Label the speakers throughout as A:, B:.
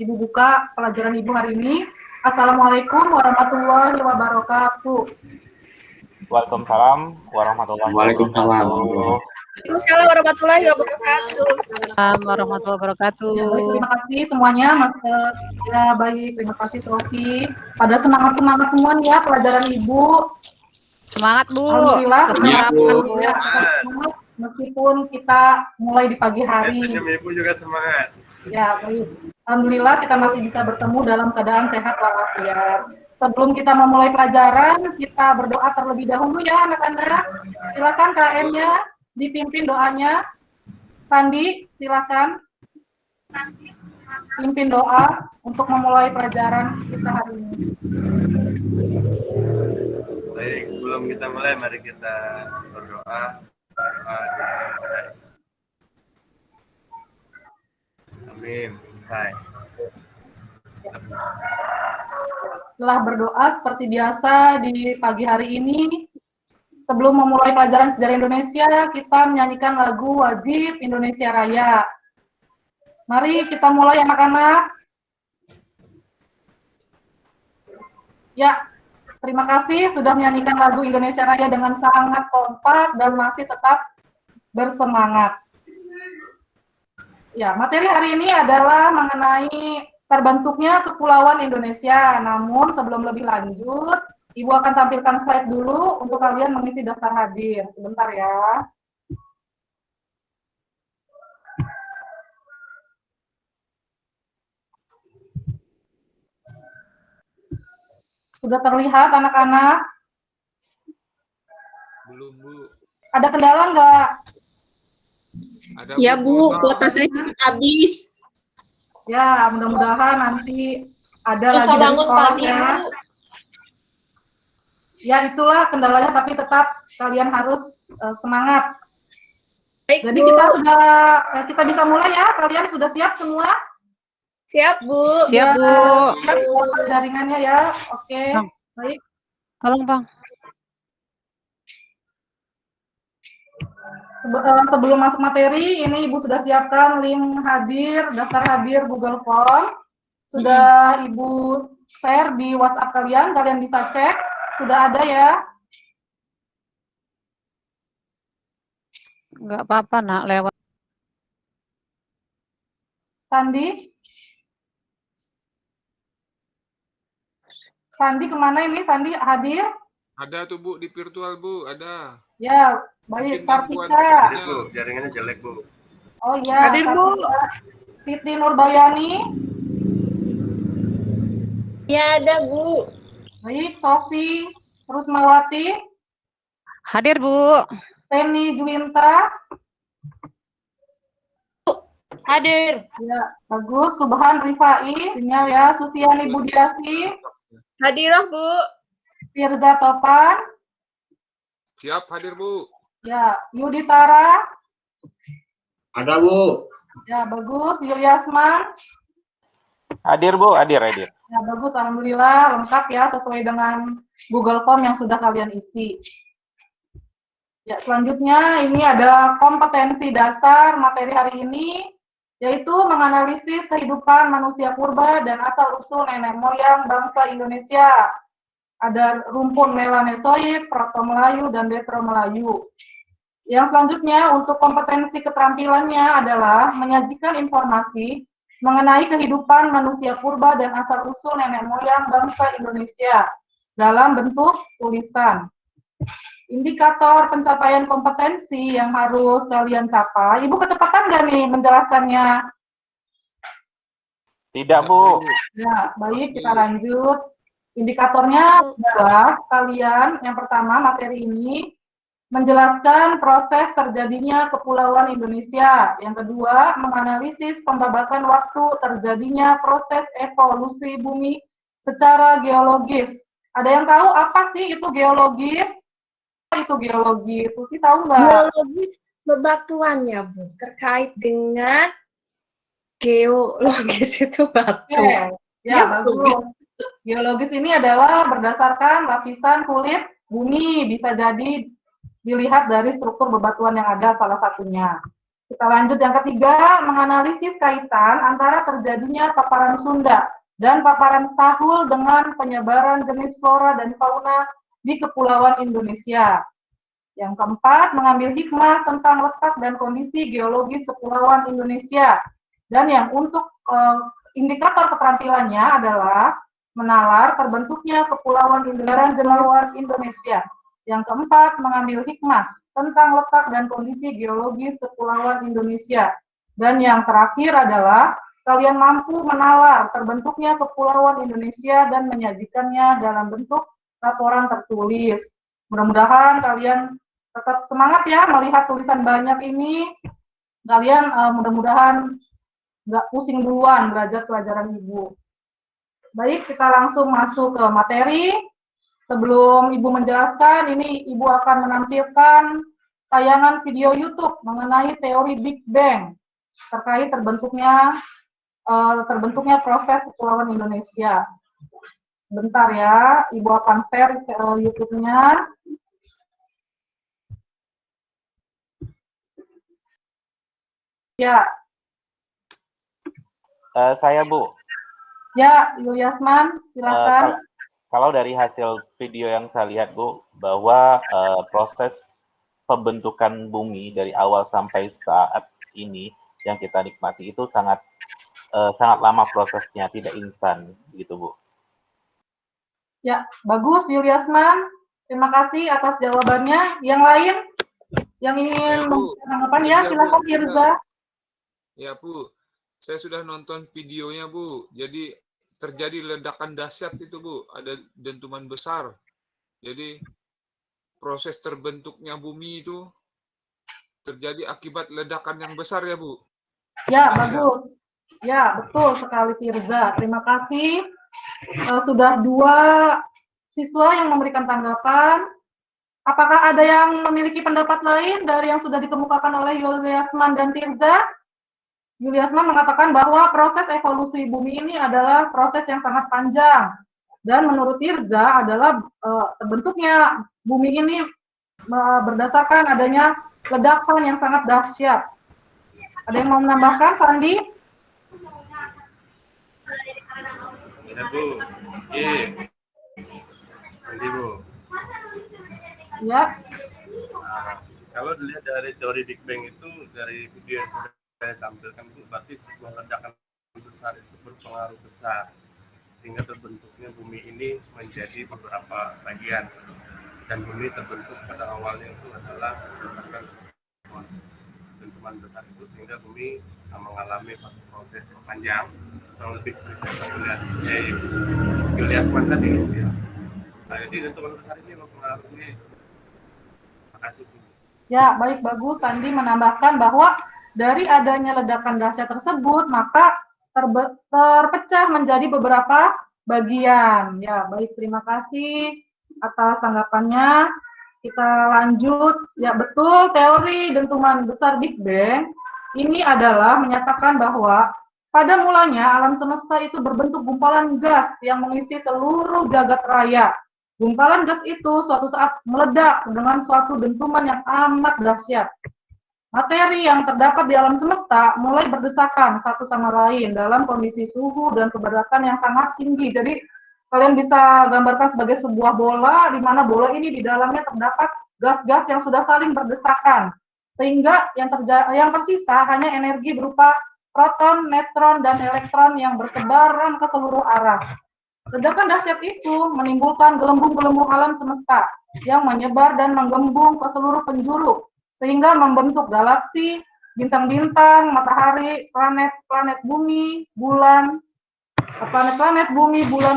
A: Ibu buka pelajaran Ibu hari ini. Assalamualaikum warahmatullahi wabarakatuh.
B: Waalaikumsalam warahmatullahi wabarakatuh.
C: Waalaikumsalam warahmatullahi wabarakatuh.
D: Warahmatullahi wabarakatuh.
A: Ya, baik, terima kasih semuanya, Mas. Ya, baik, terima kasih Sofi. Pada semangat semua nih ya pelajaran Ibu.
D: Semangat Bu.
A: Alhamdulillah.
D: Semangat Bu.
A: Ya, semangat meskipun kita mulai di pagi hari.
E: Ibu juga semangat.
A: Ya, baik. Alhamdulillah kita masih bisa bertemu dalam keadaan sehat walafiat. Sebelum kita memulai pelajaran, kita berdoa terlebih dahulu ya anak-anak. Silakan KM-nya dipimpin doanya. Sandi, silakan pimpin doa untuk memulai pelajaran kita hari ini.
E: Baik, sebelum kita mulai, mari kita berdoa. Amin. Hai.
A: Setelah berdoa seperti biasa di pagi hari ini, sebelum memulai pelajaran sejarah Indonesia, kita menyanyikan lagu wajib Indonesia Raya. Mari kita mulai anak-anak. Ya, terima kasih sudah menyanyikan lagu Indonesia Raya dengan sangat kompak dan masih tetap bersemangat. Ya, materi hari ini adalah mengenai terbentuknya Kepulauan Indonesia. Namun sebelum lebih lanjut, Ibu akan tampilkan slide dulu untuk kalian mengisi daftar hadir. Sebentar ya. Sudah terlihat anak-anak?
E: Belum, Bu.
A: Ada kendala nggak?
E: Ada,
C: Ya Bu, kuota saya habis.
A: Ya, mudah-mudahan nanti ada lagi dari sekolahnya. Ya, itulah kendalanya, tapi tetap kalian harus semangat.
C: Baik,
A: Jadi
C: Bu.
A: kita bisa mulai ya. Kalian sudah siap semua?
C: Siap Bu.
D: Siap Bu.
A: Siap jaringannya ya. Oke.
D: Bang.
A: Baik.
D: Tolong Bang.
A: Sebelum masuk materi, ini Ibu sudah siapkan link hadir, daftar hadir Google Form. Sudah Ibu share di WhatsApp kalian bisa cek. Sudah ada ya?
D: Enggak apa-apa Nak, lewat.
A: Sandi? Sandi kemana ini? Sandi hadir?
F: Ada tuh Bu, di virtual Bu, ada.
A: Ya, baik. Sartika.
E: Jadi, Bu, jaringannya jelek, Bu.
A: Oh iya.
C: Hadir, Bu.
A: Siti Nurbayani.
G: Ya ada Bu.
A: Baik, Sofi Rusmawati.
D: Hadir Bu.
A: Teni Juwinta.
G: Hadir.
A: Ya, bagus. Subhan Rifai. Sinyal ya. Susiani Budiasi.
C: Hadirah Bu.
A: Firza Topan.
F: Siap hadir Bu.
A: Ya, Yuditara.
E: Ada, Bu.
A: Ya, bagus. Yuliasman.
B: Hadir Bu, hadir.
A: Ya, bagus. Alhamdulillah. Lengkap ya, sesuai dengan Google Form yang sudah kalian isi. Ya, selanjutnya ini ada kompetensi dasar materi hari ini, yaitu menganalisis kehidupan manusia purba dan asal-usul nenek moyang bangsa Indonesia. Ada rumpun Melanesoid, Proto-Melayu, dan Detro-Melayu. Yang selanjutnya untuk kompetensi keterampilannya adalah menyajikan informasi mengenai kehidupan manusia purba dan asal-usul nenek moyang bangsa Indonesia dalam bentuk tulisan. Indikator pencapaian kompetensi yang harus kalian capai. Ibu kecepatan nggak nih menjelaskannya?
B: Tidak Bu.
A: Ya, baik, kita lanjut. Indikatornya adalah kalian, yang pertama materi ini, menjelaskan proses terjadinya Kepulauan Indonesia. Yang kedua, menganalisis pembabakan waktu terjadinya proses evolusi bumi secara geologis. Ada yang tahu apa sih itu geologis? Itu geologis. Susi tahu nggak?
C: Geologis bebatuannya Bu, terkait dengan geologis itu batu.
A: Ya, bagus. Geologis ini adalah berdasarkan lapisan kulit bumi, bisa jadi dilihat dari struktur bebatuan yang ada salah satunya. Kita lanjut yang ketiga, menganalisis kaitan antara terjadinya paparan Sunda dan paparan Sahul dengan penyebaran jenis flora dan fauna di Kepulauan Indonesia. Yang keempat, mengambil hikmah tentang letak dan kondisi geologis Kepulauan Indonesia. Dan yang untuk indikator keterampilannya adalah menalar terbentuknya Kepulauan Indonesia. Yang keempat, mengambil hikmah tentang letak dan kondisi geologis Kepulauan Indonesia. Dan yang terakhir adalah kalian mampu menalar terbentuknya Kepulauan Indonesia dan menyajikannya dalam bentuk laporan tertulis. Mudah-mudahan kalian tetap semangat ya melihat tulisan banyak ini. Kalian mudah-mudahan nggak pusing duluan belajar pelajaran Ibu. Baik, kita langsung masuk ke materi. Sebelum Ibu menjelaskan, ini Ibu akan menampilkan tayangan video YouTube mengenai teori Big Bang terkait terbentuknya proses Kepulauan Indonesia. Bentar ya, Ibu akan share YouTube-nya. Ya.
B: Saya, Bu.
A: Ya, Yuliasman, silakan.
B: Kalau dari hasil video yang saya lihat, Bu, bahwa proses pembentukan bumi dari awal sampai saat ini yang kita nikmati itu sangat lama prosesnya, tidak instan, gitu, Bu.
A: Ya, bagus Yuliasman. Terima kasih atas jawabannya. Yang lain yang ingin menanggapan ya, silakan Firza.
F: Ya, Bu. Saya sudah nonton videonya, Bu. Jadi terjadi ledakan dahsyat itu, Bu. Ada dentuman besar. Jadi proses terbentuknya bumi itu terjadi akibat ledakan yang besar ya, Bu.
A: Ya, bagus. Ya, betul sekali Firza. Terima kasih. Sudah 2 siswa yang memberikan tanggapan. Apakah ada yang memiliki pendapat lain dari yang sudah dikemukakan oleh Yuliasman dan Firza? Yuliasman mengatakan bahwa proses evolusi bumi ini adalah proses yang sangat panjang. Dan menurut Firza adalah terbentuknya bumi ini berdasarkan adanya ledakan yang sangat dahsyat. Ada yang mau menambahkan, Sandi?
E: Ya, Bu. Sandi, Bu.
A: Ya.
E: Kalau dilihat dari teori Big Bang itu, dari video yang sudah saya tampilkan, Bu, berarti sebuah ledakan besar itu berpengaruh besar. Sehingga terbentuknya bumi ini menjadi beberapa bagian. Dan bumi terbentuk pada awalnya itu adalah berdasarkan dentuman besar itu, sehingga bumi mengalami satu proses panjang yang lebih Yuliasman tadi ya. Nah, jadi dentuman besar ini mempengaruhi. Terima kasih, Bu.
A: Ya, baik, bagus. Sandi menambahkan bahwa dari adanya ledakan dahsyat tersebut, maka terpecah menjadi beberapa bagian. Ya, baik, terima kasih atas tanggapannya. Kita lanjut. Ya, betul, teori dentuman besar Big Bang ini adalah menyatakan bahwa pada mulanya alam semesta itu berbentuk gumpalan gas yang mengisi seluruh jagat raya. Gumpalan gas itu suatu saat meledak dengan suatu dentuman yang amat dahsyat. Materi yang terdapat di alam semesta mulai berdesakan satu sama lain dalam kondisi suhu dan keberatan yang sangat tinggi. Jadi kalian bisa gambarkan sebagai sebuah bola, di mana bola ini di dalamnya terdapat gas-gas yang sudah saling berdesakan. Sehingga yang tersisa hanya energi berupa proton, neutron, dan elektron yang bertebaran ke seluruh arah. Ledakan dahsyat itu menimbulkan gelembung-gelembung alam semesta yang menyebar dan menggembung ke seluruh penjuru, sehingga membentuk galaksi, bintang-bintang, matahari, planet-planet bumi, bulan,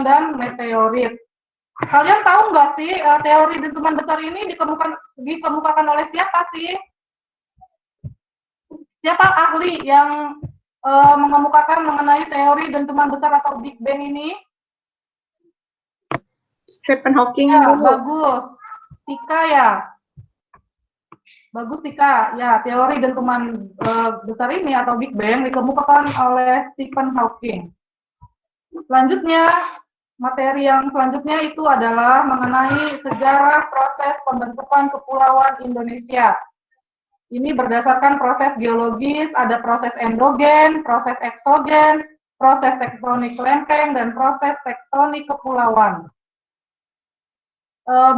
A: dan meteorit. Kalian tahu nggak sih teori dentuman besar ini dikemukakan oleh siapa sih? Siapa ahli yang mengemukakan mengenai teori dentuman besar atau Big Bang ini?
C: Stephen Hawking.
A: Ya, bagus. Tika ya. Bagus Tika, ya teori dentuman besar ini atau Big Bang dikemukakan oleh Stephen Hawking. Selanjutnya, materi yang selanjutnya itu adalah mengenai sejarah proses pembentukan Kepulauan Indonesia. Ini berdasarkan proses geologis, ada proses endogen, proses eksogen, proses tektonik lempeng, dan proses tektonik kepulauan.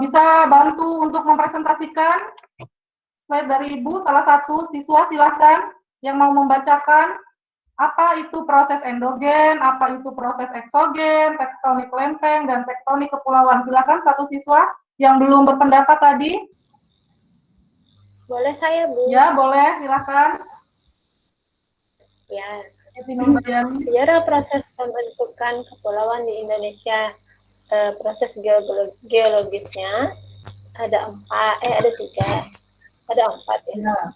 A: Bisa bantu untuk mempresentasikan slide dari Ibu, salah satu siswa silahkan yang mau membacakan apa itu proses endogen, apa itu proses eksogen, tektonik lempeng, dan tektonik kepulauan. Silahkan satu siswa yang belum berpendapat tadi.
G: Boleh saya, Bu?
A: Ya, boleh, silahkan.
G: Ya.
A: Sejarah
G: proses pembentukan kepulauan di Indonesia. Proses geologisnya ada empat ya.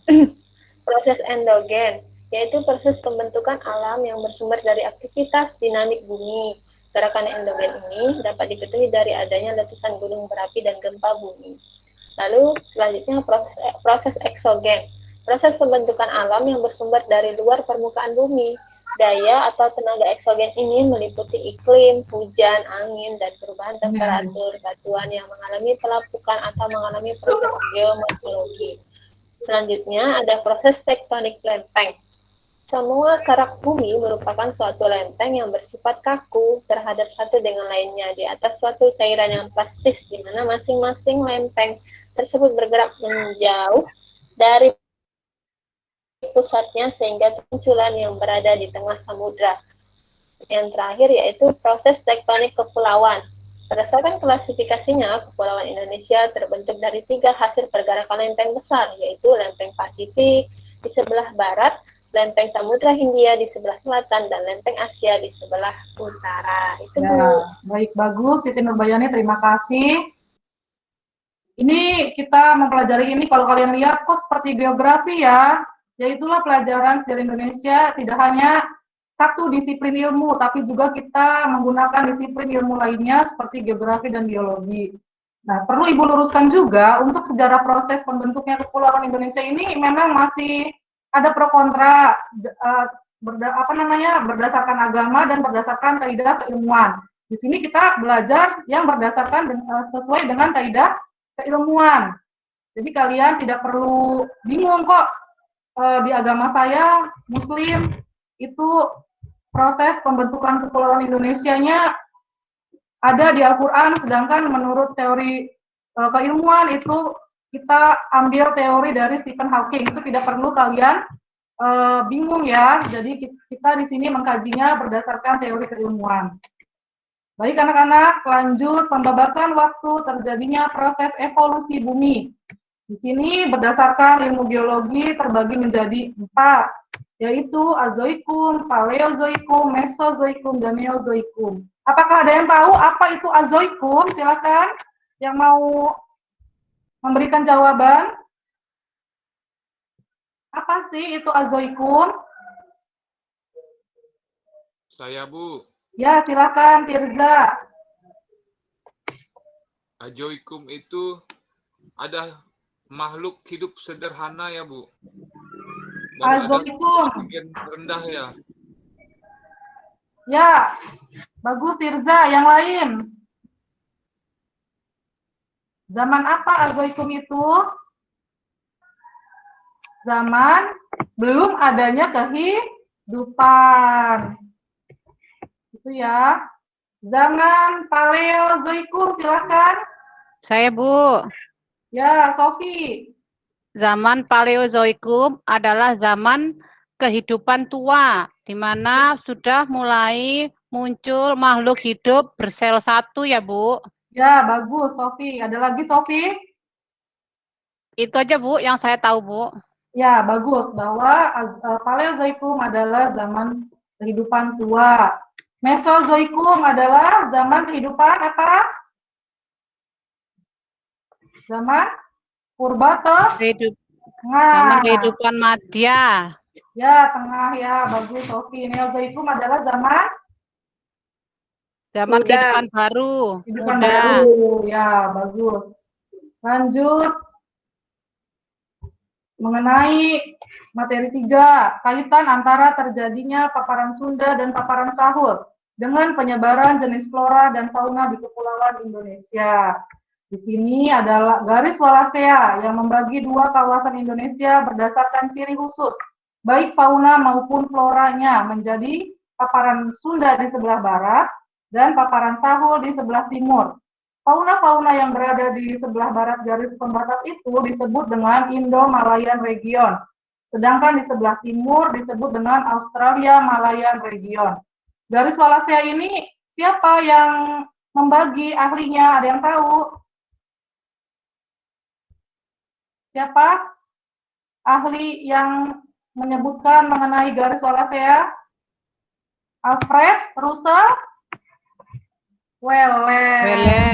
G: Proses endogen, yaitu proses pembentukan alam yang bersumber dari aktivitas dinamik bumi. Gerakan endogen ini dapat diketahui dari adanya letusan gunung berapi dan gempa bumi. Lalu selanjutnya proses eksogen, proses pembentukan alam yang bersumber dari luar permukaan bumi. Daya atau tenaga eksogen ini meliputi iklim, hujan, angin, dan perubahan temperatur batuan yang mengalami pelapukan atau mengalami proses geomorfologi. Selanjutnya ada proses tektonik lempeng. Semua kerak bumi merupakan suatu lempeng yang bersifat kaku terhadap satu dengan lainnya di atas suatu cairan yang plastis, di mana masing-masing lempeng tersebut bergerak menjauh dari pusatnya sehingga kemunculan yang berada di tengah samudra. Yang terakhir yaitu proses tektonik kepulauan. Berdasarkan klasifikasinya, kepulauan Indonesia terbentuk dari 3 hasil pergerakan lempeng besar, yaitu lempeng Pasifik di sebelah barat, lempeng Samudra Hindia di sebelah selatan, dan lempeng Asia di sebelah utara. Itu
A: ya, baik, bagus, Siti Nurbayani, terima kasih. Ini kita mempelajari ini, kalau kalian lihat kok seperti geografi ya, yaitulah pelajaran sejarah Indonesia tidak hanya satu disiplin ilmu, tapi juga kita menggunakan disiplin ilmu lainnya seperti geografi dan biologi. Nah, perlu Ibu luruskan juga untuk sejarah proses pembentuknya kepulauan Indonesia ini memang masih ada pro kontra, berdasarkan agama dan berdasarkan kaidah keilmuan. Di sini kita belajar yang berdasarkan sesuai dengan kaidah keilmuan. Jadi kalian tidak perlu bingung kok, di agama saya Muslim itu proses pembentukan kepulauan Indonesianya ada di Al-Quran, sedangkan menurut teori keilmuan itu kita ambil teori dari Stephen Hawking. Itu tidak perlu kalian bingung ya. Jadi kita di sini mengkajinya berdasarkan teori keilmuan. Baik anak-anak, lanjut pembabakan waktu terjadinya proses evolusi bumi. Di sini berdasarkan ilmu geologi terbagi menjadi 4, yaitu Azoikum, Paleozoikum, Mesozoikum, dan Neozoikum. Apakah ada yang tahu apa itu Azoikum? Silakan yang mau memberikan jawaban. Apa sih itu Azoikum?
F: Saya, Bu.
A: Ya, silakan Tirza.
F: Azoikum itu ada makhluk hidup sederhana ya, Bu. Dan
A: Azoikum.
F: ada oksigen rendah ya.
A: Ya, bagus Tirza. Yang lain. Zaman apa Azoikum itu? Zaman belum adanya kehidupan. Itu ya. Zaman Paleozoikum, silakan.
D: Saya, Bu.
A: Ya, Sofi.
D: Zaman Paleozoikum adalah zaman kehidupan tua, di mana sudah mulai muncul makhluk hidup bersel satu ya, Bu.
A: Ya, bagus, Sofi. Ada lagi, Sofi?
D: Itu aja, Bu, yang saya tahu, Bu.
A: Ya, bagus. Bahwa Paleozoikum adalah zaman kehidupan tua. Mesozoikum adalah zaman kehidupan apa? Zaman purba
D: Zaman
A: tengah.
D: kehidupan madya.
A: Ya, tengah ya. Bagus, Sofi. Neozoikum adalah zaman
D: kehidupan baru.
A: kehidupan baru. Ya, bagus. Lanjut. Mengenai materi 3, kaitan antara terjadinya paparan Sunda dan paparan Sahul dengan penyebaran jenis flora dan fauna di kepulauan Indonesia. Di sini adalah garis Wallacea yang membagi dua kawasan Indonesia berdasarkan ciri khusus, baik fauna maupun floranya, menjadi paparan Sunda di sebelah barat dan paparan Sahul di sebelah timur. Fauna-fauna yang berada di sebelah barat garis pembatas itu disebut dengan Indo-Malayan Region, sedangkan di sebelah timur disebut dengan Australia-Malayan Region. Garis Wallacea ini siapa yang membagi ahlinya? Ada yang tahu? Siapa ahli yang menyebutkan mengenai garis Wallacea? Alfred Russel Wallace. Ya.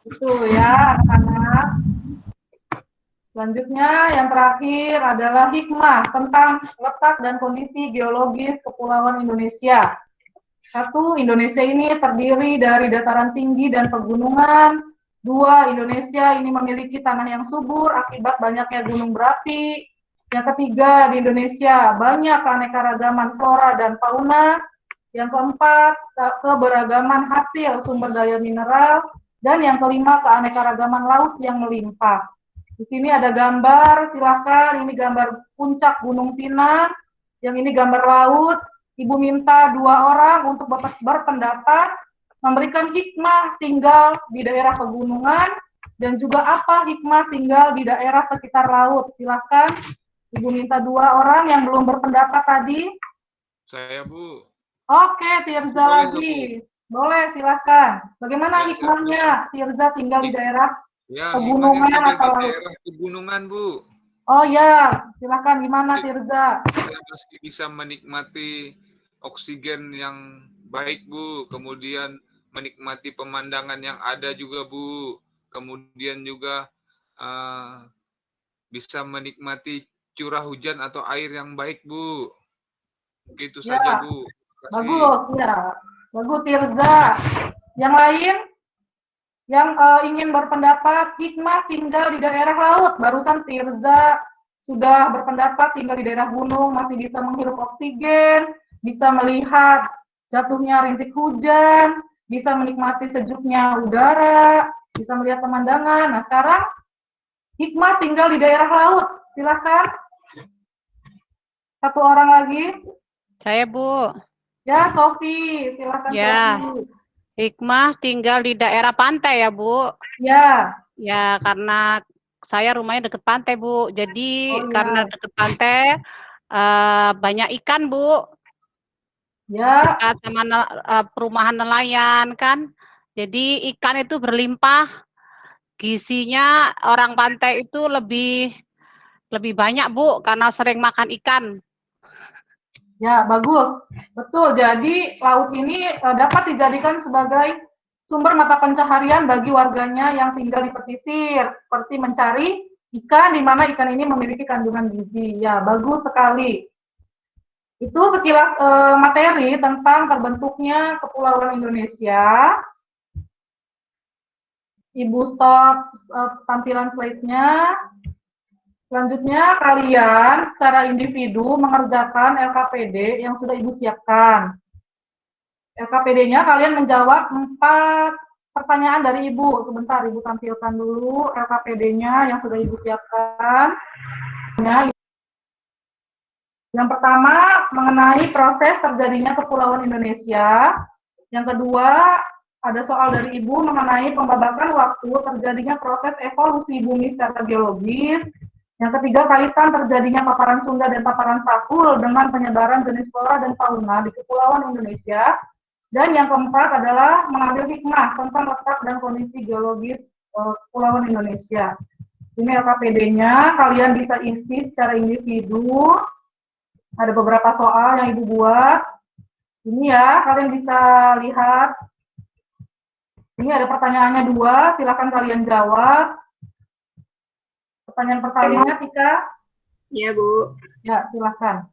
A: Itu ya, anak-anak. Selanjutnya, yang terakhir adalah hikmah tentang letak dan kondisi geologis Kepulauan Indonesia. 1. Indonesia ini terdiri dari dataran tinggi dan pegunungan. 2. Indonesia ini memiliki tanah yang subur akibat banyaknya gunung berapi. Yang ketiga, di Indonesia banyak keanekaragaman flora dan fauna. Yang keempat, keberagaman hasil sumber daya mineral. Dan yang kelima, keanekaragaman laut yang melimpah. Di sini ada gambar, silakan. Ini gambar puncak Gunung Pinang. Yang ini gambar laut. Ibu minta 2 orang untuk berpendapat memberikan hikmah tinggal di daerah pegunungan dan juga apa hikmah tinggal di daerah sekitar laut. Silakan. Ibu minta 2 orang yang belum berpendapat tadi.
F: Saya, Bu.
A: Oke, Tirza lagi. Boleh, silakan. Bagaimana
F: Ya,
A: hikmahnya Tirza tinggal di daerah
F: Ya,
A: pegunungan
F: hikmahnya
A: atau
F: tinggal di
A: laut?
F: daerah pegunungan, Bu.
A: Oh ya, silakan. Gimana Tirza?
F: Saya masih bisa menikmati oksigen yang baik, Bu. Kemudian menikmati pemandangan yang ada juga, Bu. Kemudian juga bisa menikmati curah hujan atau air yang baik, Bu. Begitu
A: Ya,
F: saja, Bu. Terima kasih.
A: bagus ya. Bagus Tirza. Yang lain yang ingin berpendapat hikmah tinggal di daerah laut. Barusan Tirza sudah berpendapat tinggal di daerah gunung masih bisa menghirup oksigen, bisa melihat jatuhnya rintik hujan, bisa menikmati sejuknya udara, bisa melihat pemandangan. Nah, sekarang hikmah tinggal di daerah laut. Silakan. 1 orang lagi.
D: Saya, Bu.
A: Ya, Sofi. Silakan,
D: Ya.
A: Sofi.
D: Hikmah tinggal di daerah pantai ya, Bu.
A: Ya.
D: Ya, karena saya rumahnya dekat pantai, Bu. Jadi
A: Oh, ya.
D: karena dekat pantai banyak ikan, Bu.
A: Ya.
D: Dekat sama perumahan nelayan kan. Jadi ikan itu berlimpah. Gizinya orang pantai itu lebih banyak, Bu, karena sering makan ikan.
A: Ya, bagus. Betul. Jadi laut ini dapat dijadikan sebagai sumber mata pencaharian bagi warganya yang tinggal di pesisir, seperti mencari ikan di mana ikan ini memiliki kandungan gizi. Ya, bagus sekali. Itu sekilas materi tentang terbentuknya Kepulauan Indonesia. Ibu stop tampilan slide-nya. Selanjutnya, kalian secara individu mengerjakan LKPD yang sudah Ibu siapkan. LKPD-nya kalian menjawab 4 pertanyaan dari Ibu. Sebentar, Ibu tampilkan dulu LKPD-nya yang sudah Ibu siapkan. Yang pertama, mengenai proses terjadinya Kepulauan Indonesia. Yang kedua, ada soal dari Ibu mengenai pembabakan waktu terjadinya proses evolusi bumi secara geologis. Yang ketiga, kaitan terjadinya paparan Sunda dan paparan Sahul dengan penyebaran jenis flora dan fauna di Kepulauan Indonesia. Dan yang keempat adalah mengambil hikmah tentang letak dan kondisi geologis Kepulauan Indonesia. Ini LKPD-nya, kalian bisa isi secara individu. Ada beberapa soal yang Ibu buat. Ini ya, kalian bisa lihat. Ini ada pertanyaannya 2, silakan kalian jawab. Pertanyaan pertamanya, Tika.
C: Ya, Bu.
A: Ya, silakan.